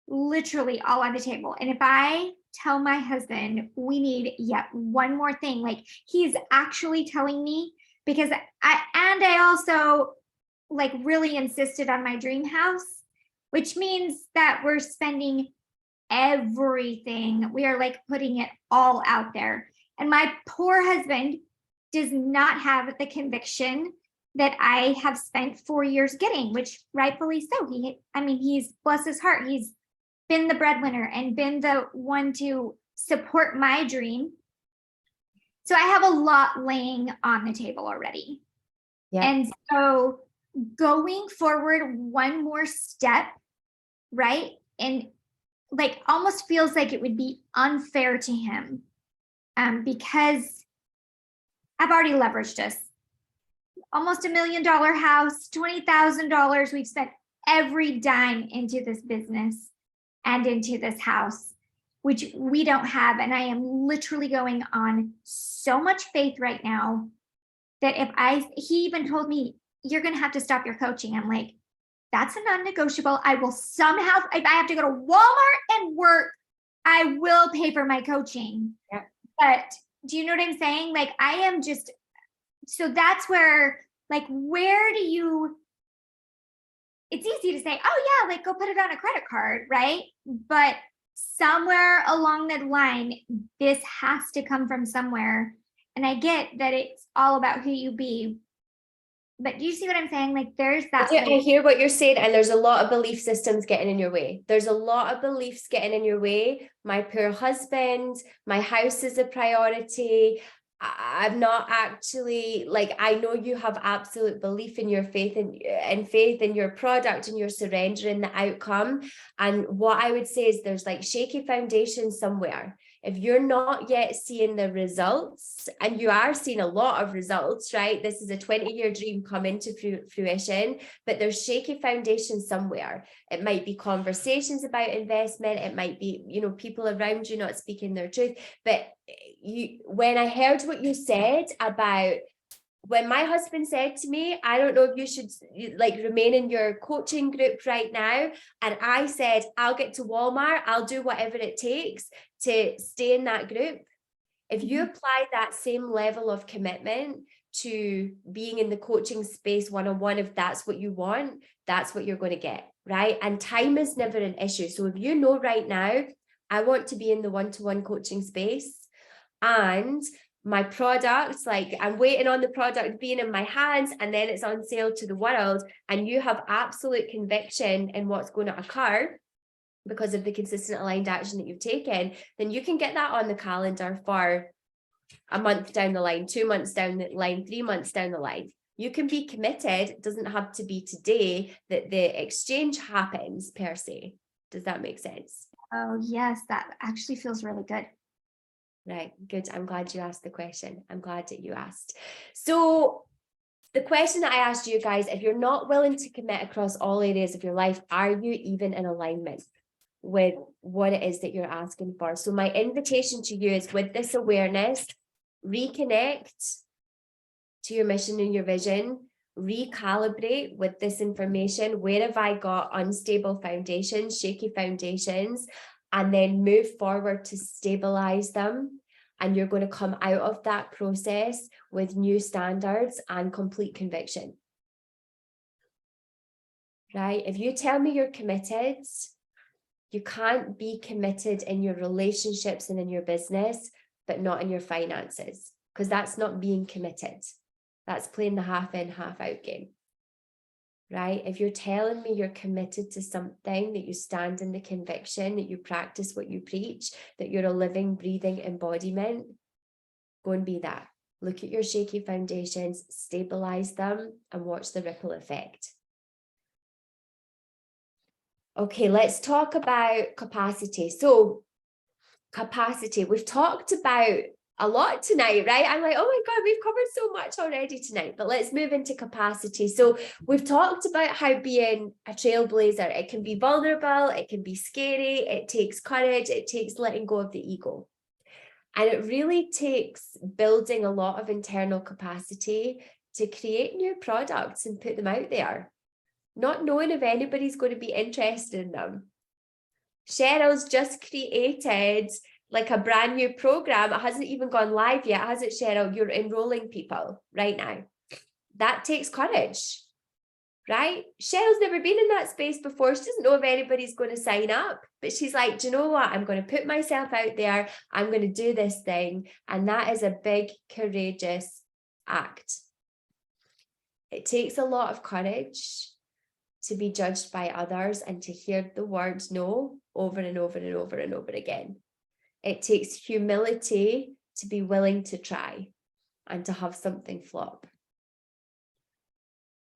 C: literally all on the table. And if I tell my husband we need yet one more thing, like, he's actually telling me, because I also like really insisted on my dream house, which means that we're spending everything. We are like putting it all out there. And my poor husband does not have the conviction that I have spent 4 years getting, which rightfully so. He's, bless his heart, he's been the breadwinner and been the one to support my dream. So I have a lot laying on the table already. Yeah. And so going forward one more step, right? And like almost feels like it would be unfair to him, because I've already leveraged us. Almost $1 million house, $20,000. We've spent every dime into this business and into this house, which we don't have. And I am literally going on so much faith right now that he even told me, you're going to have to stop your coaching. I'm like, that's a non-negotiable. I will somehow, if I have to go to Walmart and work, I will pay for my coaching. Yeah. But do you know what I'm saying? Like, I am just, so that's where, like, it's easy to say, oh yeah, like go put it on a credit card, right? But somewhere along the line, this has to come from somewhere. And I get that it's all about who you be. But do you see what I'm saying? Like, there's that.
A: I hear what you're saying, and there's a lot of belief systems getting in your way. There's a lot of beliefs getting in your way. My poor husband, my house is a priority. I'm not actually, like, I know you have absolute belief in your faith and faith in your product, and you're surrendering the outcome. And what I would say is there's like shaky foundation somewhere. If you're not yet seeing the results, and you are seeing a lot of results, right? This is a 20-year dream come into fruition, but there's shaky foundation somewhere. It might be conversations about investment. It might be, people around you not speaking their truth. But when I heard what you said about, when my husband said to me, I don't know if you should like remain in your coaching group right now. And I said, I'll get to Walmart. I'll do whatever it takes to stay in that group. If you apply that same level of commitment to being in the coaching space one-on-one, if that's what you want, that's what you're going to get, right? And time is never an issue. So if you know right now, I want to be in the one-to-one coaching space, and my product, like I'm waiting on the product being in my hands and then it's on sale to the world, and you have absolute conviction in what's going to occur because of the consistent aligned action that you've taken, then you can get that on the calendar for a month down the line, 2 months down the line, 3 months down the line. You can be committed. It doesn't have to be today that the exchange happens per se. Does that make sense?
C: Oh, yes, that actually feels really good.
A: Right, good. I'm glad you asked the question. I'm glad that you asked. So the question that I asked you guys, if you're not willing to commit across all areas of your life, are you even in alignment with what it is that you're asking for? So my invitation to you is, with this awareness, reconnect to your mission and your vision, recalibrate with this information. Where have I got unstable foundations, shaky foundations? And then move forward to stabilize them. And you're going to come out of that process with new standards and complete conviction. Right? If you tell me you're committed, you can't be committed in your relationships and in your business, but not in your finances, because that's not being committed. That's playing the half in, half out game. Right? If you're telling me you're committed to something, that you stand in the conviction, that you practice what you preach, that you're a living, breathing embodiment, go and be that. Look at your shaky foundations, stabilize them, and watch the ripple effect. Okay, let's talk about capacity. So capacity, we've talked about a lot tonight, right? I'm like, oh my God, we've covered so much already tonight, but let's move into capacity. So we've talked about how being a trailblazer, it can be vulnerable, it can be scary, it takes courage, it takes letting go of the ego. And it really takes building a lot of internal capacity to create new products and put them out there, not knowing if anybody's going to be interested in them. Cheryl's just created like a brand new program. It hasn't even gone live yet, has it, Cheryl? You're enrolling people right now. That takes courage, right? Cheryl's never been in that space before. She doesn't know if anybody's going to sign up, but she's like, do you know what? I'm going to put myself out there. I'm going to do this thing. And that is a big, courageous act. It takes a lot of courage to be judged by others and to hear the word no over and over and over and over again. It takes humility to be willing to try and to have something flop.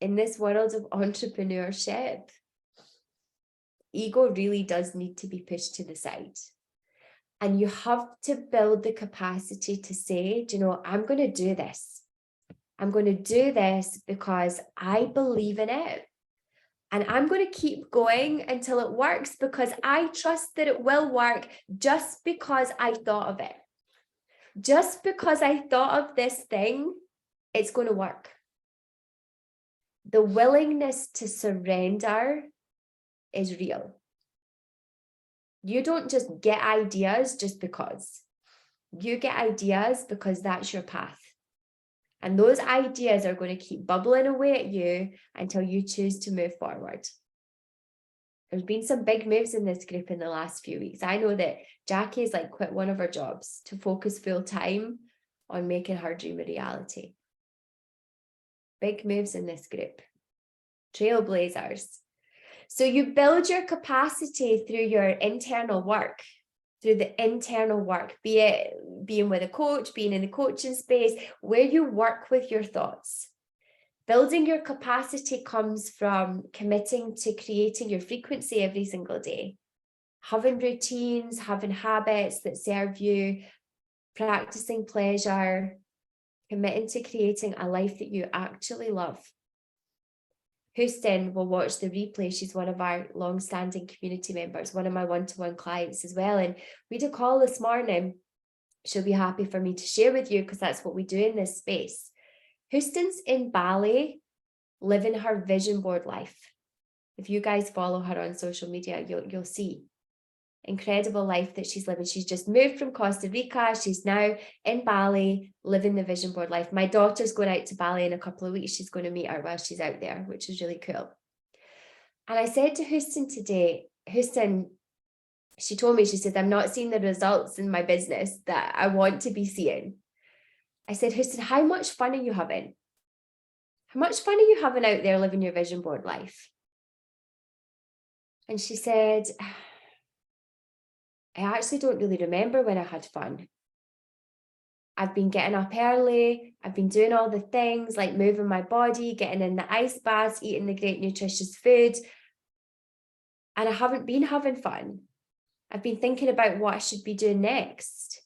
A: In this world of entrepreneurship, ego really does need to be pushed to the side. And you have to build the capacity to say, do you know, I'm going to do this. I'm going to do this because I believe in it. And I'm going to keep going until it works, because I trust that it will work, just because I thought of it. Just because I thought of this thing, it's going to work. The willingness to surrender is real. You don't just get ideas just because. You get ideas because that's your path. And those ideas are going to keep bubbling away at you until you choose to move forward. There's been some big moves in this group in the last few weeks. I know that Jackie's like quit one of her jobs to focus full time on making her dream a reality. Big moves in this group. Trailblazers. So you build your capacity through your internal work. Through the internal work, be it being with a coach, being in the coaching space, where you work with your thoughts. Building your capacity comes from committing to creating your frequency every single day. Having routines, having habits that serve you, practicing pleasure, committing to creating a life that you actually love. Houston will watch the replay. She's one of our long-standing community members, one of my one-to-one clients as well. And we had a call this morning. She'll be happy for me to share with you, because that's what we do in this space. Houston's in Bali, living her vision board life. If you guys follow her on social media, you'll see. Incredible life that she's living. She's just moved from Costa Rica. She's now in Bali, living the vision board life. My daughter's going out to Bali in a couple of weeks. She's going to meet her while she's out there, which is really cool. And I said to Houston today, Houston, she told me, she said, I'm not seeing the results in my business that I want to be seeing. I said, Houston, how much fun are you having? How much fun are you having out there living your vision board life? And she said, I actually don't really remember when I had fun. I've been getting up early. I've been doing all the things like moving my body, getting in the ice baths, eating the great nutritious food. And I haven't been having fun. I've been thinking about what I should be doing next.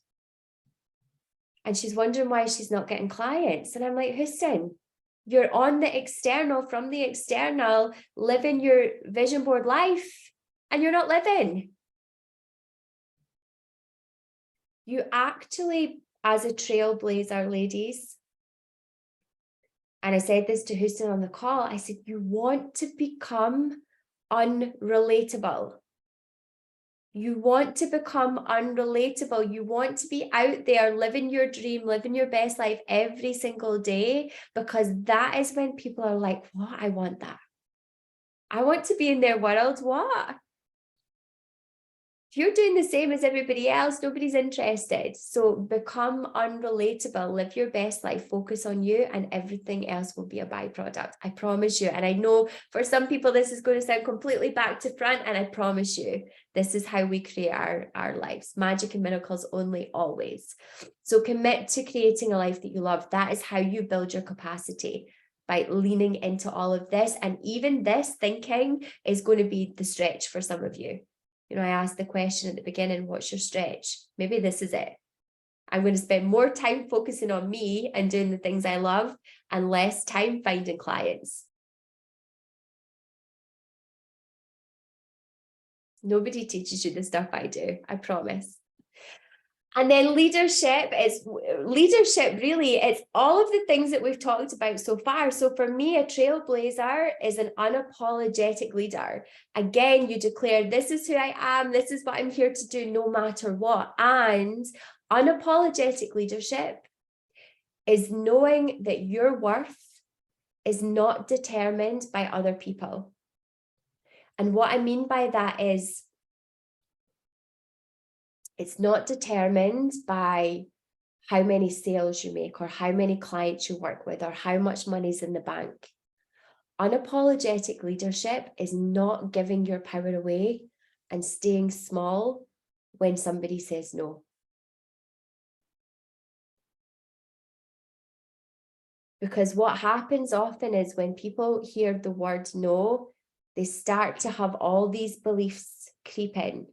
A: And she's wondering why she's not getting clients. And I'm like, Houston, you're on the external, from the external, living your vision board life, and you're not living. You actually, as a trailblazer, ladies, and I said this to Houston on the call, I said, you want to become unrelatable. You want to become unrelatable. You want to be out there living your dream, living your best life every single day, because that is when people are like, what? I want that. I want to be in their world. What? If you're doing the same as everybody else, nobody's interested. So become unrelatable, live your best life, focus on you, and everything else will be a byproduct. I promise you. And I know for some people, this is going to sound completely back to front. And I promise you, this is how we create our lives. Magic and miracles only, always. So commit to creating a life that you love. That is how you build your capacity, by leaning into all of this. And even this thinking is going to be the stretch for some of you. You know, I asked the question at the beginning, what's your stretch? Maybe this is it. I'm going to spend more time focusing on me and doing the things I love and less time finding clients. Nobody teaches you the stuff I do, I promise. And then leadership really, it's all of the things that we've talked about so far. So for me, a trailblazer is an unapologetic leader. Again, you declare, this is who I am, this is what I'm here to do no matter what. And unapologetic leadership is knowing that your worth is not determined by other people. And what I mean by that is, it's not determined by how many sales you make or how many clients you work with or how much money's in the bank. Unapologetic leadership is not giving your power away and staying small when somebody says no. Because what happens often is when people hear the word no, they start to have all these beliefs creep in.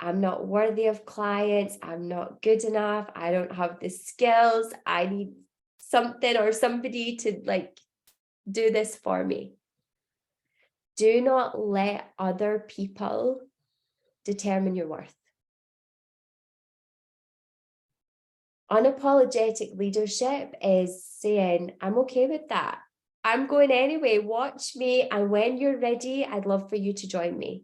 A: I'm not worthy of clients. I'm not good enough. I don't have the skills. I need something or somebody to like do this for me. Do not let other people determine your worth. Unapologetic leadership is saying, I'm okay with that. I'm going anyway. Watch me. And when you're ready, I'd love for you to join me.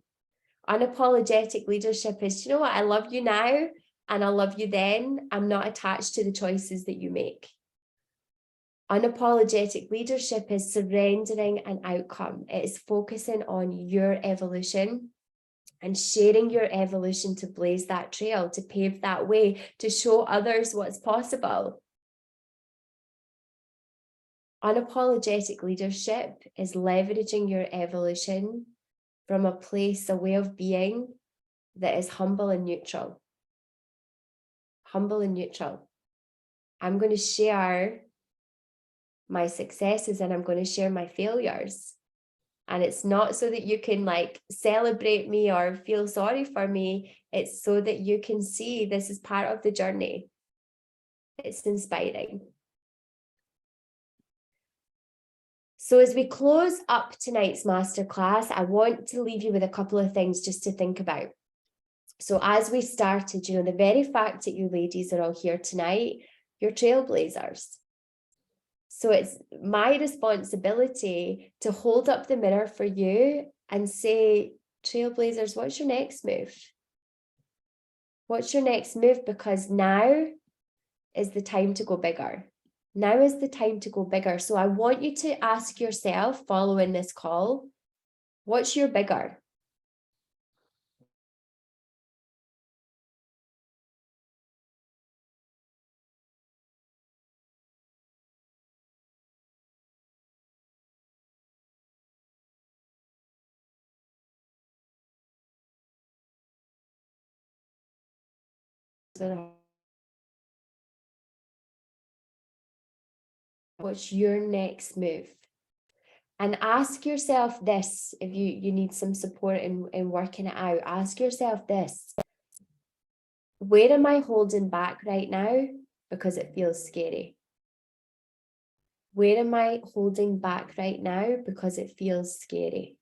A: Unapologetic leadership is, you know what, I love you now and I love you then. I'm not attached to the choices that you make. Unapologetic leadership is surrendering an outcome. It is focusing on your evolution and sharing your evolution to blaze that trail, to pave that way, to show others what's possible. Unapologetic leadership is leveraging your evolution from a place, a way of being that is humble and neutral. Humble and neutral. I'm going to share my successes and I'm going to share my failures. And it's not so that you can like celebrate me or feel sorry for me. It's so that you can see this is part of the journey. It's inspiring. So as we close up tonight's masterclass, I want to leave you with a couple of things just to think about. So as we started, you know, the very fact that you ladies are all here tonight, you're trailblazers. So it's my responsibility to hold up the mirror for you and say, trailblazers, what's your next move? What's your next move? Because now is the time to go bigger. Now is the time to go bigger. So I want you to ask yourself following this call, what's your bigger? What's your next move? And ask yourself this, if you need some support in working it out, ask yourself this. Where am I holding back right now because it feels scary? Where am I holding back right now because it feels scary?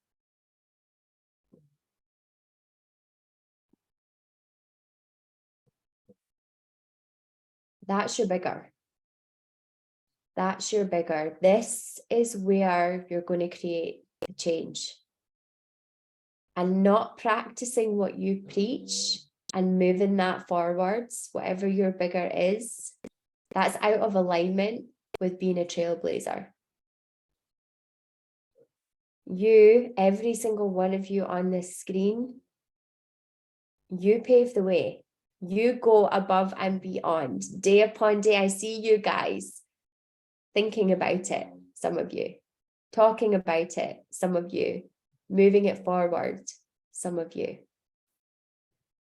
A: That's your bigger. That's your bigger. This is where you're going to create the change. And not practicing what you preach and moving that forwards, whatever your bigger is, that's out of alignment with being a trailblazer. You, every single one of you on this screen, you pave the way. You go above and beyond. Day upon day, I see you guys thinking about it, some of you, talking about it, some of you, moving it forward, some of you.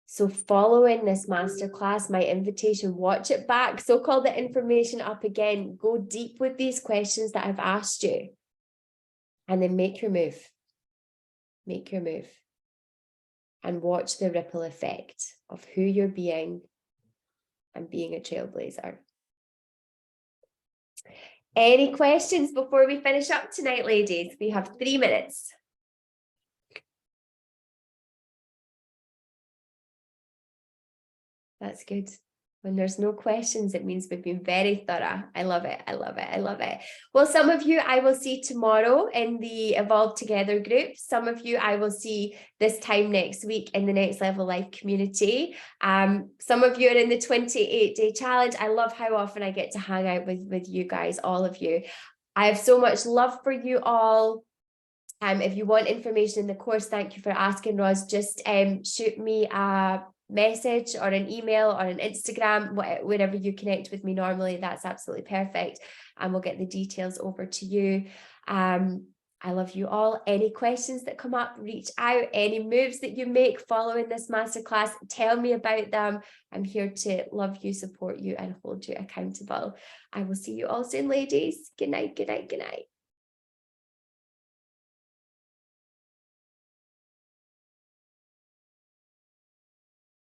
A: So following this masterclass, my invitation, watch it back, so call the information up again, go deep with these questions that I've asked you, and then make your move. Make your move. And watch the ripple effect of who you're being and being a trailblazer. Any questions before we finish up tonight, ladies? We have 3 minutes. That's good. When there's no questions, it means we've been very thorough. I love it. I love it. I love it. Well, some of you I will see tomorrow in the Evolve Together group. Some of you I will see this time next week in the Next Level Life community. Some of you are in the 28-day challenge. I love how often I get to hang out with you guys, all of you. I have so much love for you all. If you want information in the course, thank you for asking, Roz. Just shoot me a message or an email or an Instagram, wherever you connect with me normally. That's absolutely perfect, and we'll get the details over to you. I love you all. Any questions that come up, reach out. Any moves that you make following this masterclass, tell me about them. I'm here to love you, support you, and hold you accountable. I will see you all soon, ladies. Good night, good night, good night.